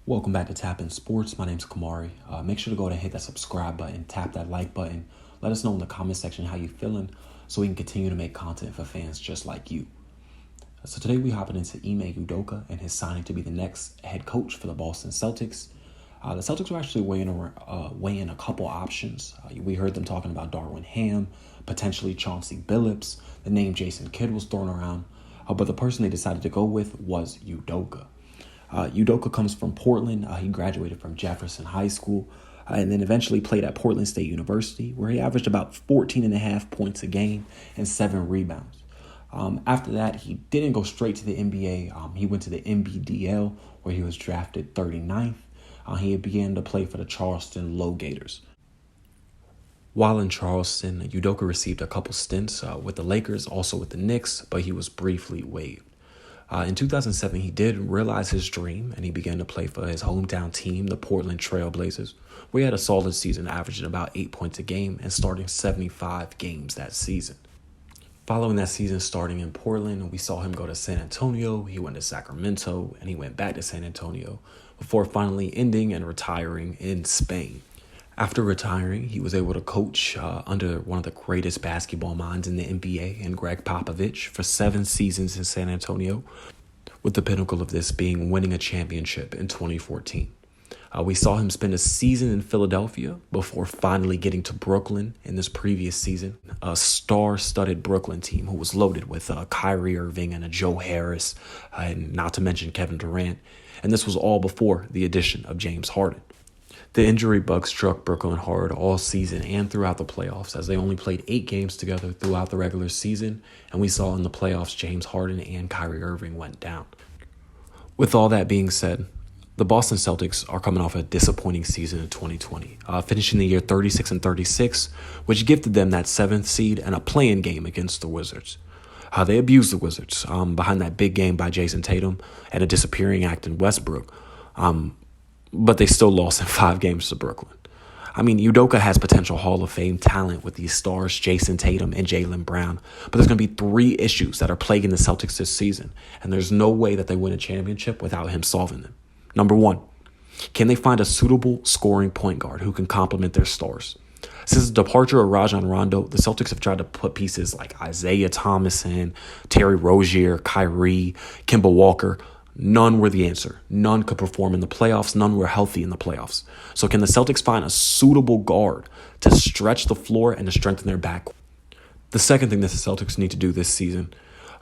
Welcome back to Tap In Sports. My name's Kamari. Make sure to go ahead and hit that subscribe button, tap that like button. Let us know in the comment section how you're feeling so we can continue to make content for fans just like you. So today we're hopping into Ime Udoka and his signing to be the next head coach for the Boston Celtics. The Celtics were actually weighing a couple options. We heard them talking about Darwin Ham, potentially Chauncey Billups. The name Jason Kidd was thrown around. But the person they decided to go with was Udoka. Udoka comes from Portland. He graduated from Jefferson High School and then eventually played at Portland State University, where he averaged about 14.5 points a game and 7 rebounds. After that, he didn't go straight to the NBA. He went to the NBDL, where he was drafted 39th. He began to play for the Charleston Low Gators. While in Charleston, Udoka received a couple stints with the Lakers, also with the Knicks, but he was briefly waived. In 2007, he did realize his dream, and he began to play for his hometown team, the Portland Trail Blazers, where he had a solid season, averaging about 8 points a game and starting 75 games that season. Following that season starting in Portland, we saw him go to San Antonio, he went to Sacramento, and he went back to San Antonio before finally ending and retiring in Spain. After retiring, he was able to coach under one of the greatest basketball minds in the NBA, in Greg Popovich, for 7 seasons in San Antonio, with the pinnacle of this being winning a championship in 2014. We saw him spend a season in Philadelphia before finally getting to Brooklyn in this previous season, a star-studded Brooklyn team who was loaded with Kyrie Irving and a Joe Harris, and not to mention Kevin Durant, and this was all before the addition of James Harden. The injury bug struck Brooklyn hard all season and throughout the playoffs, as they only played 8 games together throughout the regular season, and we saw in the playoffs James Harden and Kyrie Irving went down. With all that being said, the Boston Celtics are coming off a disappointing season in 2020, finishing the year 36-36, which gifted them that 7th seed and a play-in game against the Wizards. They abused the Wizards behind that big game by Jason Tatum and a disappearing act in Westbrook. But they still lost in 5 games to Brooklyn. I mean, Udoka has potential Hall of Fame talent with these stars, Jason Tatum and Jaylen Brown. But there's going to be 3 issues that are plaguing the Celtics this season, and there's no way that they win a championship without him solving them. Number 1, can they find a suitable scoring point guard who can complement their stars? Since the departure of Rajon Rondo, the Celtics have tried to put pieces like Isaiah Thomas in, Terry Rozier, Kyrie, Kemba Walker. None were the answer. None could perform in the playoffs. None were healthy in the playoffs. So can the Celtics find a suitable guard to stretch the floor and to strengthen their back? The second thing that the Celtics need to do this season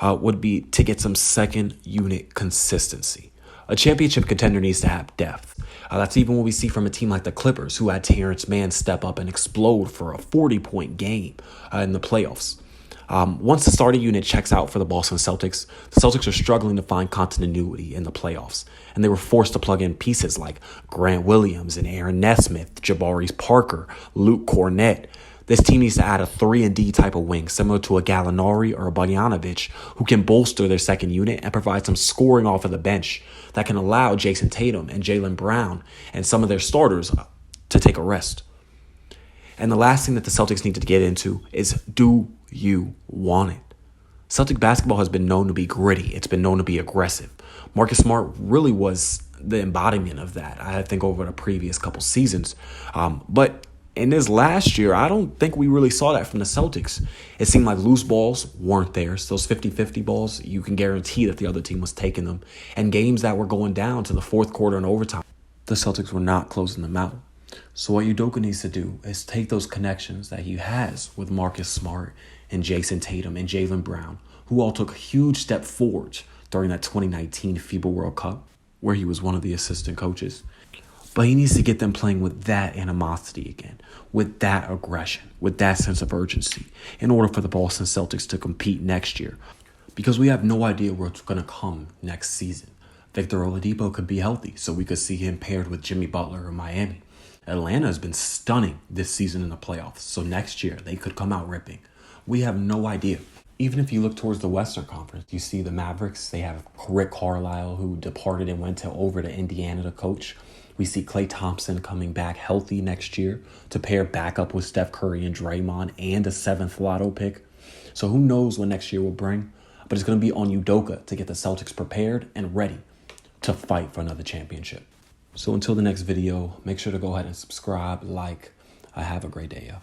would be to get some second unit consistency. A championship contender needs to have depth. That's even what we see from a team like the Clippers, who had Terrence Mann step up and explode for a 40-point game in the playoffs. Once the starting unit checks out for the Boston Celtics, the Celtics are struggling to find continuity in the playoffs, and they were forced to plug in pieces like Grant Williams and Aaron Nesmith, Jabari Parker, Luke Cornett. This team needs to add a 3-and-D type of wing, similar to a Gallinari or a Bogdanovic, who can bolster their second unit and provide some scoring off of the bench that can allow Jason Tatum and Jaylen Brown and some of their starters to take a rest. And the last thing that the Celtics need to get into is, do you want it? Celtic basketball has been known to be gritty. It's been known to be aggressive. Marcus Smart really was the embodiment of that, I think, over the previous couple seasons. But in this last year, I don't think we really saw that from the Celtics. It seemed like loose balls weren't theirs. Those 50-50 balls, you can guarantee that the other team was taking them. And games that were going down to the fourth quarter and overtime, the Celtics were not closing them out. So what Udoka needs to do is take those connections that he has with Marcus Smart and Jason Tatum and Jaylen Brown, who all took a huge step forward during that 2019 FIBA World Cup, where he was one of the assistant coaches. But he needs to get them playing with that animosity again, with that aggression, with that sense of urgency, in order for the Boston Celtics to compete next year. Because we have no idea what's going to come next season. Victor Oladipo could be healthy, so we could see him paired with Jimmy Butler in Miami. Atlanta has been stunning this season in the playoffs, so next year they could come out ripping. We have no idea. Even if you look towards the Western Conference, you see the Mavericks. They have Rick Carlisle, who departed and went over to Indiana to coach. We see Klay Thompson coming back healthy next year to pair back up with Steph Curry and Draymond and a 7th lotto pick. So who knows what next year will bring, but it's going to be on Udoka to get the Celtics prepared and ready to fight for another championship. So until the next video, make sure to go ahead and subscribe, like. Have a great day, y'all.